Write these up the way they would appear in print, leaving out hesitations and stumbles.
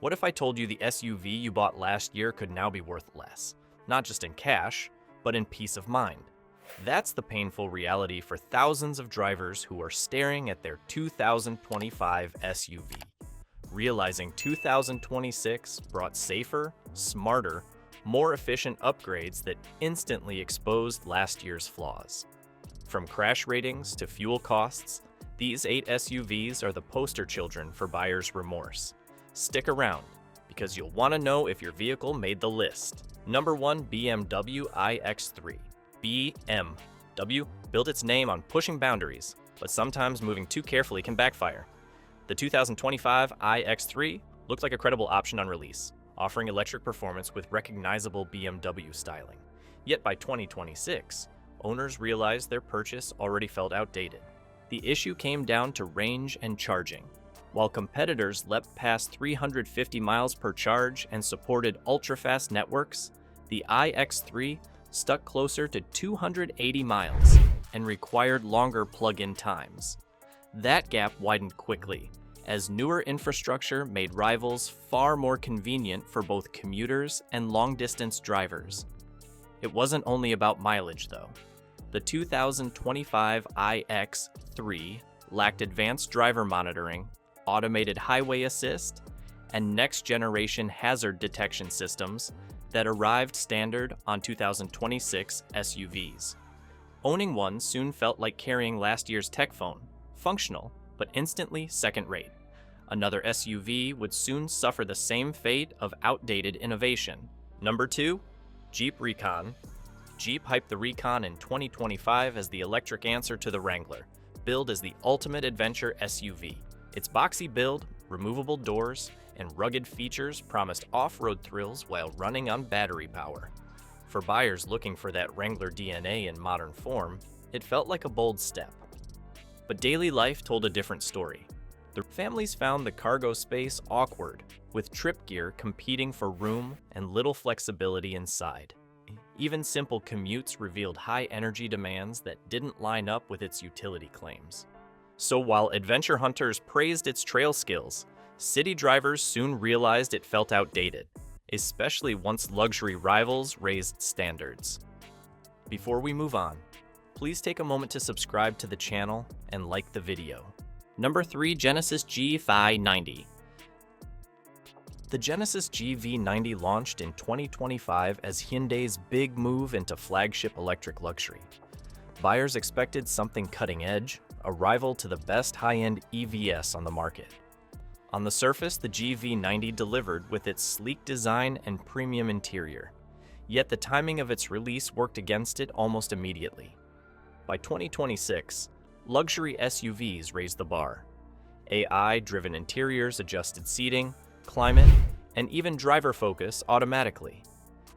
What if I told you the SUV you bought last year could now be worth less? Not just in cash, but in peace of mind. That's the painful reality for thousands of drivers who are staring at their 2025 SUV, realizing 2026 brought safer, smarter, more efficient upgrades that instantly exposed last year's flaws. From crash ratings to fuel costs, these 8 SUVs are the poster children for buyers' remorse. Stick around, because you'll want to know if your vehicle made the list. Number 1, BMW iX3. BMW built its name on pushing boundaries, but sometimes moving too carefully can backfire. The 2025 iX3 looked like a credible option on release, offering electric performance with recognizable BMW styling. Yet by 2026, owners realized their purchase already felt outdated. The issue came down to range and charging. While competitors leapt past 350 miles per charge and supported ultra-fast networks, the iX3 stuck closer to 280 miles and required longer plug-in times. That gap widened quickly, as newer infrastructure made rivals far more convenient for both commuters and long-distance drivers. It wasn't only about mileage, though. The 2025 iX3 lacked advanced driver monitoring, automated highway assist, and next-generation hazard detection systems that arrived standard on 2026 SUVs. Owning one soon felt like carrying last year's tech phone, functional, but instantly second-rate. Another SUV would soon suffer the same fate of outdated innovation. Number 2, Jeep Recon. Jeep hyped the Recon in 2025 as the electric answer to the Wrangler, billed as the ultimate adventure SUV. Its boxy build, removable doors, and rugged features promised off-road thrills while running on battery power. For buyers looking for that Wrangler DNA in modern form, it felt like a bold step. But daily life told a different story. The families found the cargo space awkward, with trip gear competing for room and little flexibility inside. Even simple commutes revealed high energy demands that didn't line up with its utility claims. So while adventure hunters praised its trail skills, city drivers soon realized it felt outdated, especially once luxury rivals raised standards. Before we move on, please take a moment to subscribe to the channel and like the video. Number 3, Genesis GV90. The Genesis GV90 launched in 2025 as Hyundai's big move into flagship electric luxury. Buyers expected something cutting-edge, a rival to the best high-end EVs on the market. On the surface, the GV90 delivered with its sleek design and premium interior, yet the timing of its release worked against it almost immediately. By 2026, luxury SUVs raised the bar. AI-driven interiors adjusted seating, climate, and even driver focus automatically.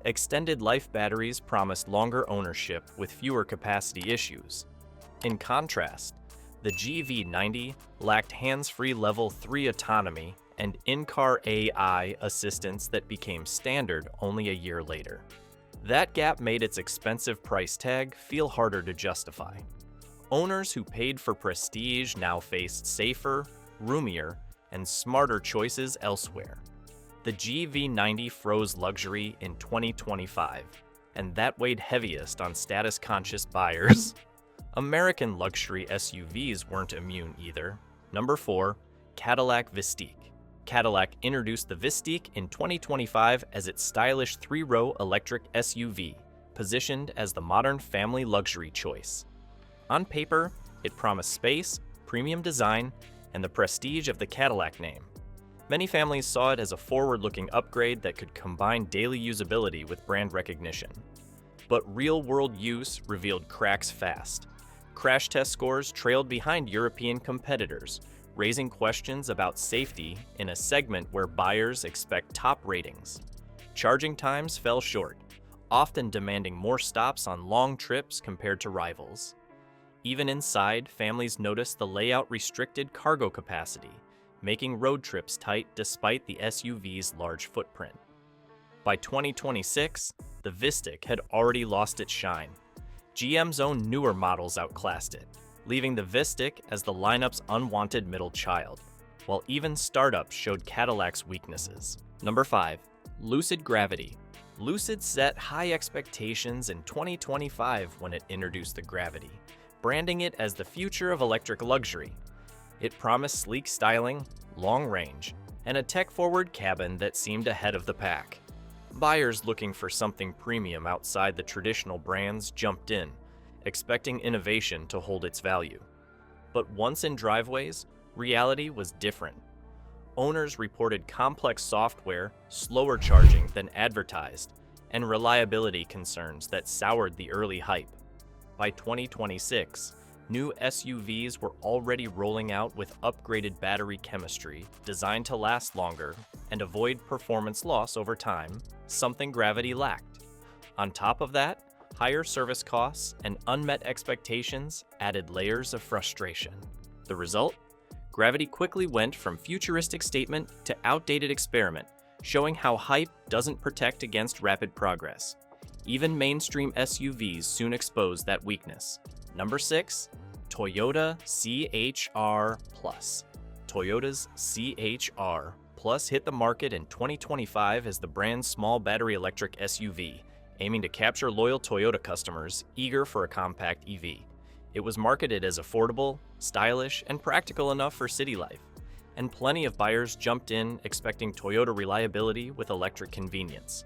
Extended life batteries promised longer ownership with fewer capacity issues. In contrast, the GV90 lacked hands-free Level 3 autonomy and in-car AI assistance that became standard only a year later. That gap made its expensive price tag feel harder to justify. Owners who paid for prestige now faced safer, roomier, and smarter choices elsewhere. The GV90 froze luxury in 2025, and that weighed heaviest on status-conscious buyers. American luxury SUVs weren't immune either. Number 4, Cadillac Vistiq. Cadillac introduced the Vistiq in 2025 as its stylish 3-row electric SUV, positioned as the modern family luxury choice. On paper, it promised space, premium design, and the prestige of the Cadillac name. Many families saw it as a forward-looking upgrade that could combine daily usability with brand recognition. But real-world use revealed cracks fast. Crash test scores trailed behind European competitors, raising questions about safety in a segment where buyers expect top ratings. Charging times fell short, often demanding more stops on long trips compared to rivals. Even inside, families noticed the layout restricted cargo capacity, making road trips tight despite the SUV's large footprint. By 2026, the Vistiq had already lost its shine. GM's own newer models outclassed it, leaving the Vistiq as the lineup's unwanted middle child. while even startups showed Cadillac's weaknesses. Number 5. Lucid Gravity. Lucid set high expectations in 2025 when it introduced the Gravity, branding it as the future of electric luxury. It promised sleek styling, long range, and a tech-forward cabin that seemed ahead of the pack. Buyers looking for something premium outside the traditional brands jumped in, expecting innovation to hold its value. But once in driveways, reality was different. Owners reported complex software, slower charging than advertised, and reliability concerns that soured the early hype. By 2026, new SUVs were already rolling out with upgraded battery chemistry designed to last longer and avoid performance loss over time, something Gravity lacked. On top of that, higher service costs and unmet expectations added layers of frustration. The result? Gravity quickly went from futuristic statement to outdated experiment, showing how hype doesn't protect against rapid progress. Even mainstream SUVs soon exposed that weakness. Number 6. Toyota CHR Plus. Toyota's CHR Plus hit the market in 2025 as the brand's small battery electric SUV, aiming to capture loyal Toyota customers eager for a compact EV. It was marketed as affordable, stylish, and practical enough for city life, and plenty of buyers jumped in expecting Toyota reliability with electric convenience.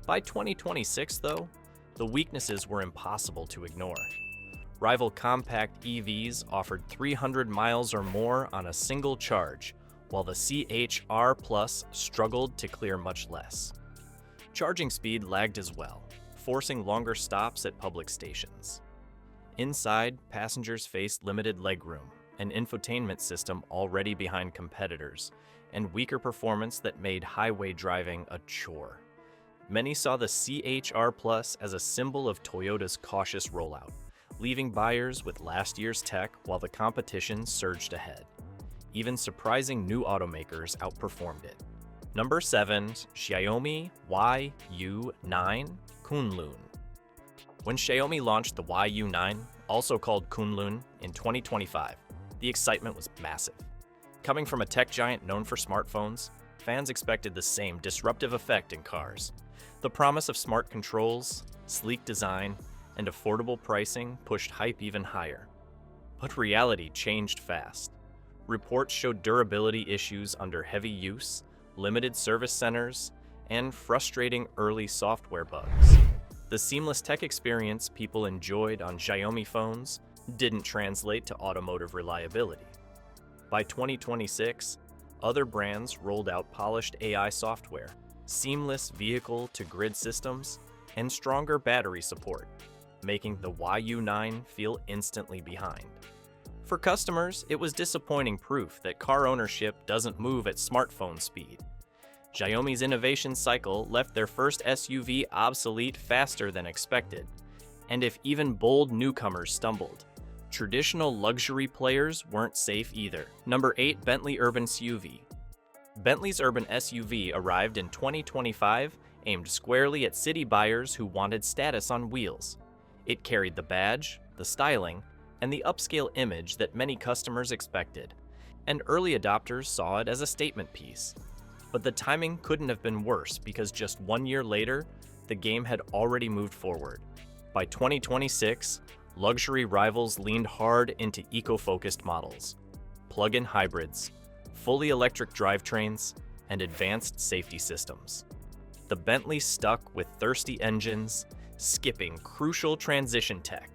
By 2026, though, the weaknesses were impossible to ignore. Rival compact EVs offered 300 miles or more on a single charge, while the CHR Plus struggled to clear much less. Charging speed lagged as well, forcing longer stops at public stations. Inside, passengers faced limited legroom, an infotainment system already behind competitors, and weaker performance that made highway driving a chore. Many saw the CHR Plus as a symbol of Toyota's cautious rollout, leaving buyers with last year's tech while the competition surged ahead. Even surprising new automakers outperformed it. Number 7. Xiaomi YU9 Kunlun. When Xiaomi launched the YU9, also called Kunlun, in 2025, the excitement was massive. Coming from a tech giant known for smartphones, fans expected the same disruptive effect in cars. The promise of smart controls, sleek design, and affordable pricing pushed hype even higher. But reality changed fast. Reports showed durability issues under heavy use, limited service centers, and frustrating early software bugs. The seamless tech experience people enjoyed on Xiaomi phones didn't translate to automotive reliability. By 2026, other brands rolled out polished AI software, seamless vehicle-to-grid systems, and stronger battery support, making the YU9 feel instantly behind. For customers, it was disappointing proof that car ownership doesn't move at smartphone speed. Xiaomi's innovation cycle left their first SUV obsolete faster than expected, and if even bold newcomers stumbled, traditional luxury players weren't safe either. Number 8. Bentley Urban SUV. Bentley's Urban SUV arrived in 2025, aimed squarely at city buyers who wanted status on wheels. It carried the badge, the styling, and the upscale image that many customers expected, and early adopters saw it as a statement piece. But the timing couldn't have been worse because just 1 year later, the game had already moved forward. By 2026, luxury rivals leaned hard into eco-focused models, plug-in hybrids, fully electric drivetrains, and advanced safety systems. The Bentley stuck with thirsty engines, skipping crucial transition tech.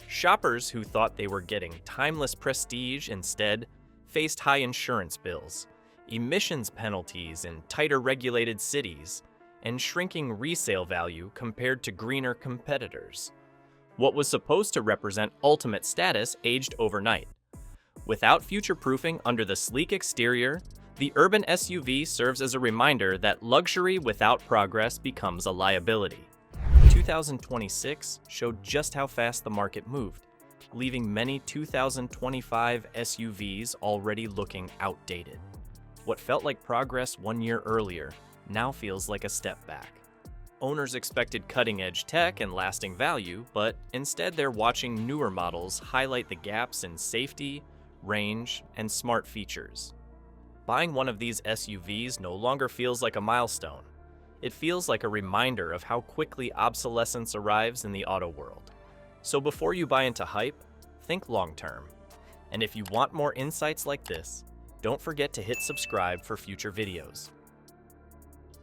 Shoppers who thought they were getting timeless prestige instead faced high insurance bills, emissions penalties in tighter regulated cities, and shrinking resale value compared to greener competitors. What was supposed to represent ultimate status aged overnight. Without future-proofing under the sleek exterior, the urban SUV serves as a reminder that luxury without progress becomes a liability. 2026 showed just how fast the market moved, leaving many 2025 SUVs already looking outdated. What felt like progress 1 year earlier now feels like a step back. Owners expected cutting-edge tech and lasting value, but instead they're watching newer models highlight the gaps in safety, range, and smart features. Buying one of these SUVs no longer feels like a milestone. It feels like a reminder of how quickly obsolescence arrives in the auto world. So before you buy into hype, think long-term. And if you want more insights like this, don't forget to hit subscribe for future videos.